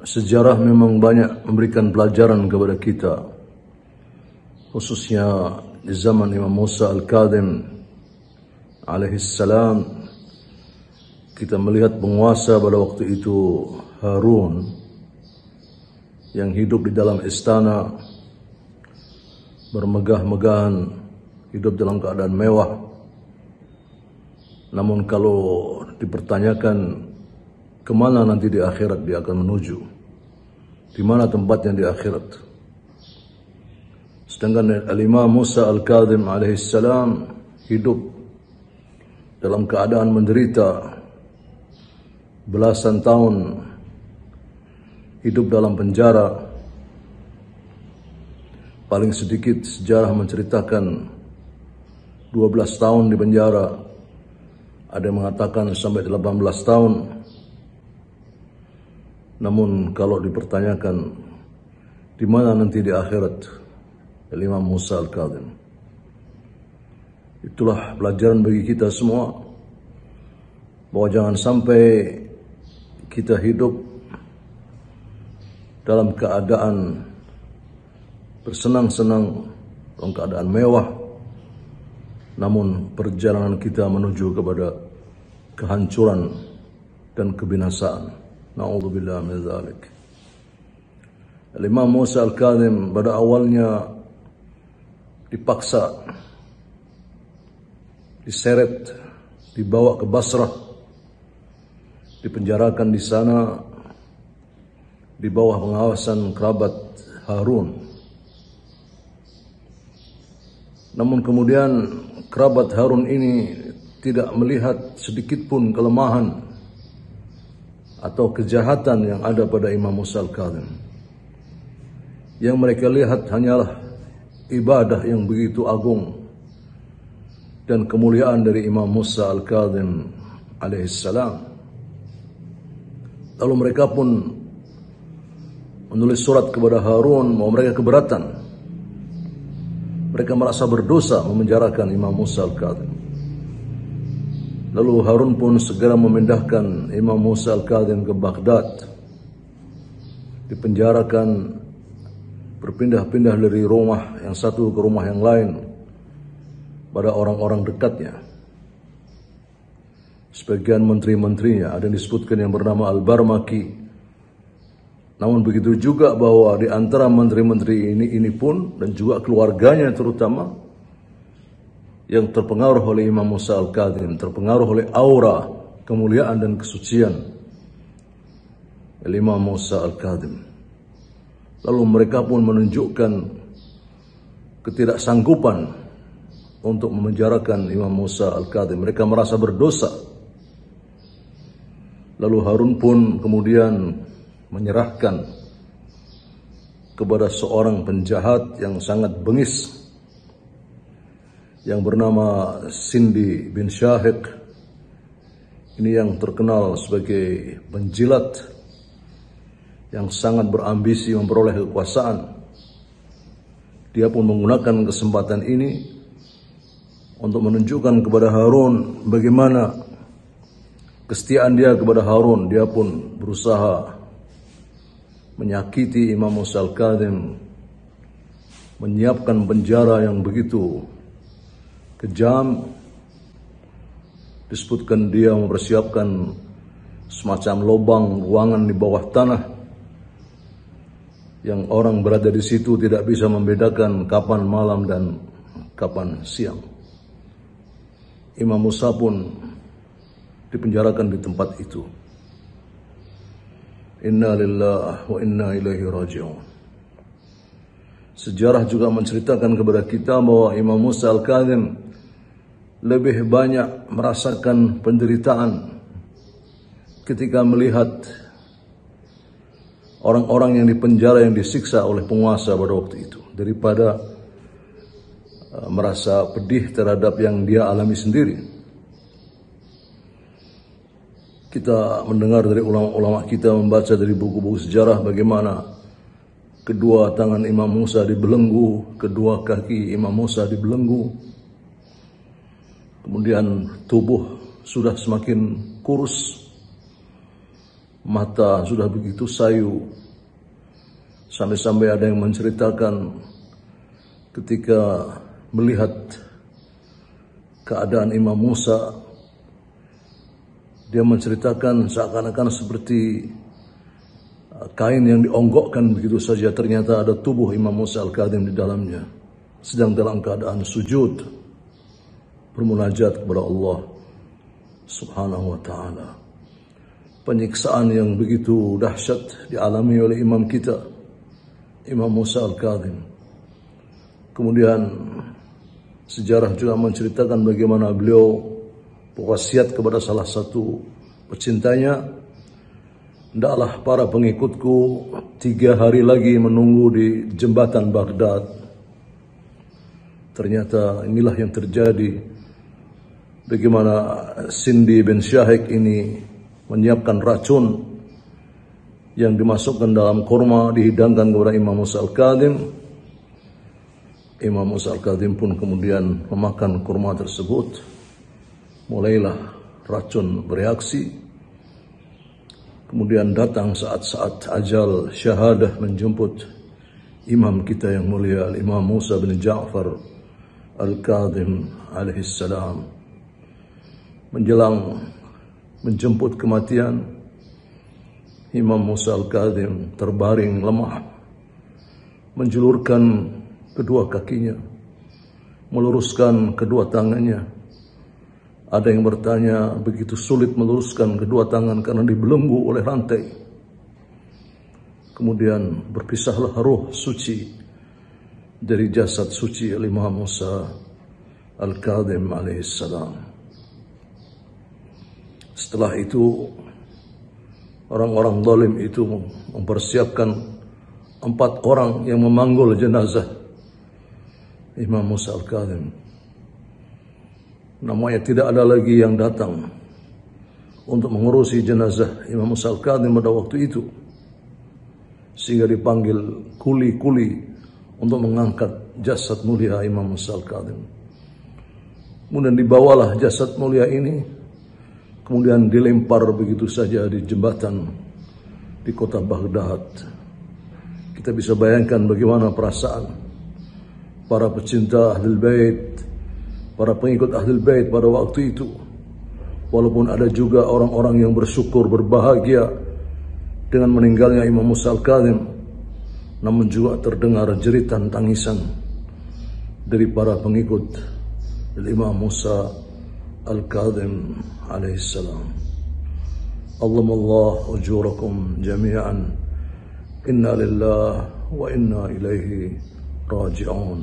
Sejarah memang banyak memberikan pelajaran kepada kita, khususnya di zaman Imam Musa Al-Kadhim alaihissalam. Kita melihat penguasa pada waktu itu, Harun, yang hidup di dalam istana, bermegah-megahan, hidup dalam keadaan mewah. Namun kalau dipertanyakan kemana nanti di akhirat dia akan menuju, di mana tempatnya di akhirat. Sedangkan Al-Imam Musa Al-Kadhim alaihissalam hidup dalam keadaan menderita belasan tahun, hidup dalam penjara. Paling sedikit sejarah menceritakan 12 tahun di penjara, ada yang mengatakan sampai 18 tahun. Namun kalau dipertanyakan di mana nanti di akhirat Imam Musa Al-Kadhim, itulah pelajaran bagi kita semua, bahwa jangan sampai kita hidup dalam keadaan bersenang-senang, dalam keadaan mewah, namun perjalanan kita menuju kepada kehancuran dan kebinasaan. Na'udzubillah min dzalik. Imam Musa Al-Kadhim pada awalnya dipaksa, diseret, dibawa ke Basrah, dipenjarakan di sana di bawah pengawasan kerabat Harun. Namun kemudian kerabat Harun ini tidak melihat sedikit pun kelemahan atau kejahatan yang ada pada Imam Musa Al-Kadhim. Yang mereka lihat hanyalah ibadah yang begitu agung dan kemuliaan dari Imam Musa Al-Kadhim alaihissalam. Lalu mereka pun menulis surat kepada Harun bahwa mereka keberatan. Mereka merasa berdosa memenjarakan Imam Musa Al-Kadhim. Lalu Harun pun segera memindahkan Imam Musa Al-Kadhim ke Baghdad. Dipenjarakan, berpindah-pindah dari rumah yang satu ke rumah yang lain pada orang-orang dekatnya. Sebagian menteri-menterinya ada yang disebutkan yang bernama Al-Barmaki. Namun begitu juga bahwa di antara menteri-menteri ini pun dan juga keluarganya terutama yang terpengaruh oleh Imam Musa Al-Kadhim, terpengaruh oleh aura kemuliaan dan kesucian Imam Musa Al-Kadhim. Lalu mereka pun menunjukkan ketidaksanggupan untuk memenjarakan Imam Musa Al-Kadhim. Mereka merasa berdosa. Lalu Harun pun kemudian menyerahkan kepada seorang penjahat yang sangat bengis yang bernama Sindi bin Syahik. Ini yang terkenal sebagai penjilat yang sangat berambisi memperoleh kekuasaan. Dia pun menggunakan kesempatan ini untuk menunjukkan kepada Harun bagaimana kesetiaan dia kepada Harun. Dia pun berusaha menyakiti Imam Musa Al-Kadhim, menyiapkan penjara yang begitu kejam. Disebutkan dia mempersiapkan semacam lubang ruangan di bawah tanah yang orang berada di situ tidak bisa membedakan kapan malam dan kapan siang. Imam Musa pun dipenjarakan di tempat itu. Inna lillahi wa inna ilaihi raji'un. Sejarah juga menceritakan kepada kita bahwa Imam Musa Al-Kadhim lebih banyak merasakan penderitaan ketika melihat orang-orang yang dipenjara, yang disiksa oleh penguasa pada waktu itu, daripada merasa pedih terhadap yang dia alami sendiri. Kita mendengar dari ulama-ulama kita, membaca dari buku-buku sejarah bagaimana kedua tangan Imam Musa dibelenggu, kedua kaki Imam Musa dibelenggu. Kemudian tubuh sudah semakin kurus, mata sudah begitu sayu. Sampai-sampai ada yang menceritakan ketika melihat keadaan Imam Musa, dia menceritakan seakan-akan seperti kain yang dionggokkan begitu saja. Ternyata ada tubuh Imam Musa Al-Kadhim di dalamnya, sedang dalam keadaan sujud, bermunajat kepada Allah Subhanahu wa ta'ala. Penyiksaan yang begitu dahsyat dialami oleh imam kita, Imam Musa Al-Kadhim. Kemudian sejarah juga menceritakan bagaimana beliau berwasiat kepada salah satu pecintanya, hendaklah para pengikutku 3 hari lagi menunggu di jembatan Baghdad. Ternyata inilah yang terjadi. Bagaimana Sindi bin Syahik ini menyiapkan racun yang dimasukkan dalam kurma, dihidangkan kepada Imam Musa Al-Kadhim. Imam Musa Al-Kadhim pun kemudian memakan kurma tersebut. Mulailah racun bereaksi. Kemudian datang saat-saat ajal syahadah menjemput imam kita yang mulia, Imam Musa bin Ja'far Al-Kadhim alaihissalam. Menjelang menjemput kematian, Imam Musa Al-Kadhim terbaring lemah, menjulurkan kedua kakinya, meluruskan kedua tangannya. Ada yang bertanya, begitu sulit meluruskan kedua tangan karena dibelenggu oleh rantai. Kemudian berpisahlah ruh suci dari jasad suci Imam Musa Al-Kadhim alaihissalam. Setelah itu, orang-orang zalim itu mempersiapkan 4 orang yang memanggul jenazah Imam Musa Al-Kadhim. Namanya tidak ada lagi yang datang untuk mengurusi jenazah Imam Musa Al-Kadhim pada waktu itu, sehingga dipanggil kuli-kuli untuk mengangkat jasad mulia Imam Musa Al-Kadhim. Kemudian dibawalah jasad mulia ini, kemudian dilempar begitu saja di jembatan di kota Baghdad. Kita bisa bayangkan bagaimana perasaan para pecinta Ahlul Bait, para pengikut Ahlul Bait pada waktu itu. Walaupun ada juga orang-orang yang bersyukur, berbahagia dengan meninggalnya Imam Musa Al-Kadhim, namun juga terdengar jeritan tangisan dari para pengikut Imam Musa Al-Kadhim alaihissalam. Allahallah ujurakum jami'an. Inna lillahi wa inna ilaihi raji'un.